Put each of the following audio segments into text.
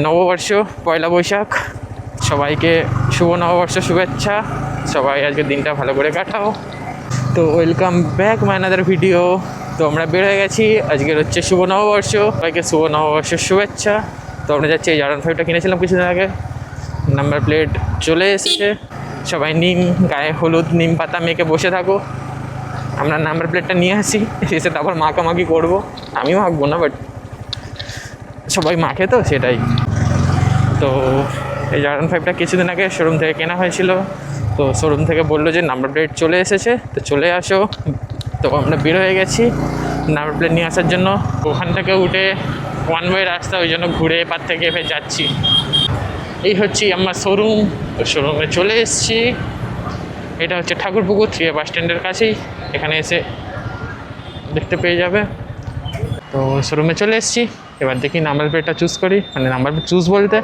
নববর্ষ, পয়লা বৈশাখ, সবাইকে শুভ নববর্ষ শুভেচ্ছা। সবাই আজকের দিনটা ভালো করে কাটাও। তো welcome back my another video. তো আমরা বের হয়ে গেছি, আজকের হচ্ছে শুভ নববর্ষ, সবাইকে শুভ নববর্ষের শুভেচ্ছা। তো আমরা যাচ্ছি, এই R15টা কিনেছিলাম কিছুদিন আগে, নাম্বার প্লেট চলে এসেছে। সবাই নিম গায়ে হলুদ নিম পাতা মেখে বসে থাকো, আমরা নাম্বার প্লেটটা নিয়ে আসি, এসে তারপর মাখামাখি করবো। আমিও মাখবো না, বাট সবাই মাখে তো সেটাই। তো এই R15টা কিছুদিন আগে শোরুম থেকে কেনা হয়েছিল। তো শোরুম থেকে বললো যে নাম্বার প্লেট চলে এসেছে, তো চলে আসো। তো আমরা বের হয়ে গেছি নাম্বার প্লেট নিয়ে আসার জন্য। ওখান থেকে উঠে ওয়ান ওয়ে রাস্তা, ওই জন্য ঘুরে এপার থেকে ফের যাচ্ছি। এই হচ্ছে আমার শোরুম। তো শোরুমে চলে এসেছি। এটা হচ্ছে ঠাকুরপুকুর 3A বাস স্ট্যান্ডের কাছেই, এখানে এসে দেখতে পেয়ে যাবে। তো শোরুমে চলে এসেছি, এবার দেখি নাম্বার প্লেটটা চুজ করি। মানে নাম্বার প্লেট চুজ বলতে,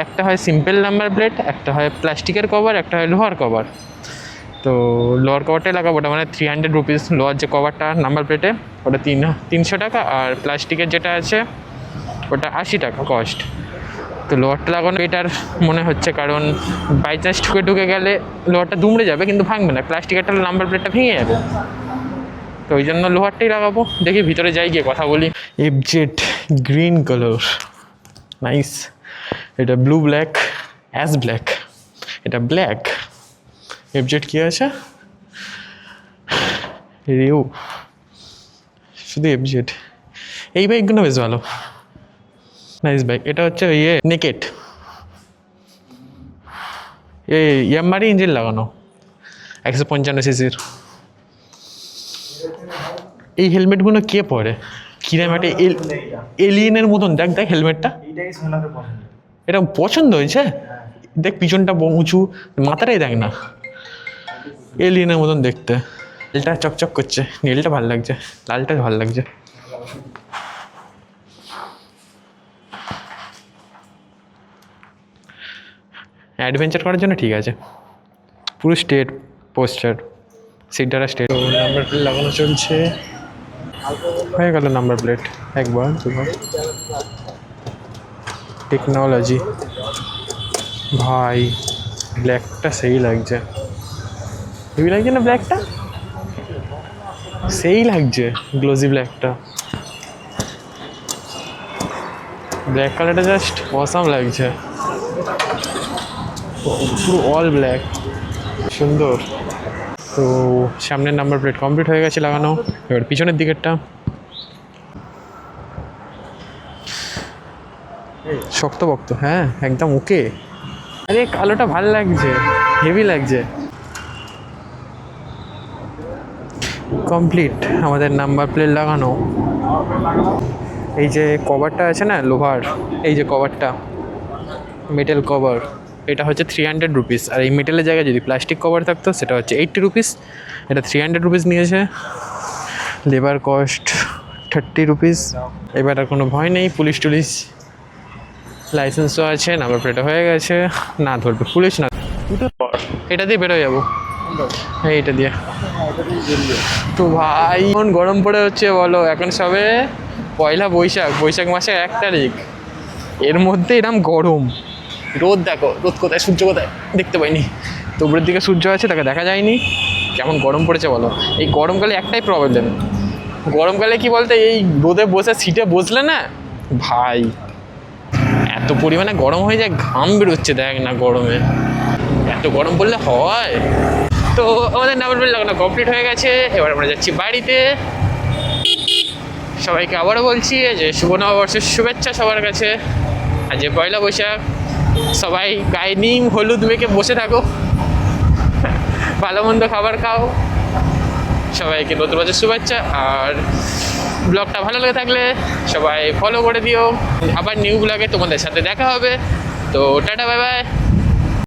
একটা হয় সিম্পল নাম্বার প্লেট, একটা হয় প্লাস্টিকের কভার, একটা হয় লোহার কভার। তো লোহার কভারটাই লাগাবো, ওটা মানে 300 রুপিস। লোহার যে কভারটা নাম্বার প্লেটে ওটা 300 টাকা, আর প্লাস্টিকের যেটা আছে ওটা 80 টাকা কস্ট। তো লোহারটা লাগানো এটার মনে হচ্ছে, কারণ বাই চান্স ঢুকে গেলে লোহারটা দুমড়ে যাবে, কিন্তু ভাঙবে না। প্লাস্টিকেরটা নাম্বার প্লেটটা ভেঙে যাবে, তো ওই জন্য লোহারটাই লাগাবো। দেখি ভিতরে যাই, গিয়ে কথা বলি। FZ green colour, nice. এটা ব্লু ব্ল্যাক, অ্যাশ ব্ল্যাক, এটা ব্ল্যাক। FZ কি আছে, রিউ, শুধু FZ। এই বাইকগুলো বেশ ভালো, নাইস বাইক। এটা হচ্ছে নেকেট, ইয়ামারি ইঞ্জিন লাগানো, 155 সিসির। এই হেলমেটগুলো কে পরে, কিরম একটা এলিয়েনের মতন। দেখ দেখ হেলমেটটা, এটা পছন্দ হয়েছে। দেখ পিছনটা উঁচু, মাথাটাই দেখ না, এলিয়েনের মতন দেখতে। নীলটা চকচক করছে, নীলটা ভালো লাগছে, লালটা ভালো লাগছে। অ্যাডভেঞ্চার করার জন্য ঠিক আছে, পুরো স্টেট পোস্টার, সিটটা স্টেট। নাম্বার প্লেট লাগানো চলছে, হয়ে গেল নাম্বার প্লেট। একবার দুবার, টেকনোলজি ভাই। ব্ল্যাকটা সেই লাগছে, হেভি লাগছে না ব্ল্যাকটা, সেই লাগছে গ্লোজি ব্ল্যাকটা। ব্ল্যাক কালারটা জাস্ট অসাম লাগছে, পুরো অল ব্ল্যাক, সুন্দর। তো সামনের নাম্বার প্লেট কমপ্লিট হয়ে গেছে লাগানো। এবার পিছনের দিকেরটা শক্তপোক্ত, হ্যাঁ একদম ওকে। আরে কালোটা ভালো লাগছে, হেভি লাগছে। কমপ্লিট আমাদের নাম্বার প্লেট লাগানো। এই যে কভারটা আছে না লোহার, এই যে কভারটা মেটাল কভার, এটা হচ্ছে 300 রুপিস। আর এই মেটালের জায়গায় যদি প্লাস্টিক কভার থাকতো সেটা হচ্ছে 80 রুপিস। এটা 300 রুপিস নিয়েছে। Labour cost 30 rupees. এবার আর কোনো ভয় নেই, পুলিশ টুলিশ, লাইসেন্সও আছে, নাম্বার প্লেটও হয়ে গেছে, না ধরবে পুলিশ না। এটা দিয়ে বেরোয় যাবো, এইটা দিয়ে। তো ভাই এখন গরম পড়ে হচ্ছে বলো, এখন সবে পয়লা বৈশাখ, বৈশাখ মাসের 1 তারিখ, এর মধ্যে এরম গরম। রোদ দেখো, রোদ কোথায়, সূর্য কোথায় দেখতে পাইনি। তো উপরের দিকে সূর্য আছে, তাকে দেখা যায়নি। কেমন গরম পড়েছে বলো। এই গরমকালে একটাই প্রবলেম, গরমকালে কি বলতে, এই রোদে বসে সিটে বসলে না ভাই এত পরিমাণে গরম হয়ে যায়, ঘাম বেরোচ্ছে দেখ না গরমে, এত গরম পড়লে হয়। তো আমাদের নাম্বার প্লেট লাগানো কমপ্লিট হয়ে গেছে। এবার আমরা যাচ্ছি বাড়িতে। সবাইকে আবারও বলছি যে শুভ নববর্ষের শুভেচ্ছা সবার কাছে। আর যে পয়লা বৈশাখ, সবাই গায়ে নিম হলুদ মেখে বসে থাকো, ভালো মন্দ খাবার খাও। সবাইকে নতুন বছর শুভেচ্ছা। আর ব্লগটা ভালো লেগে থাকলে সবাই ফলো করে দিও। আবার নিউ ব্লগে তোমাদের সাথে দেখা হবে। তো টাটা, বাই বাই।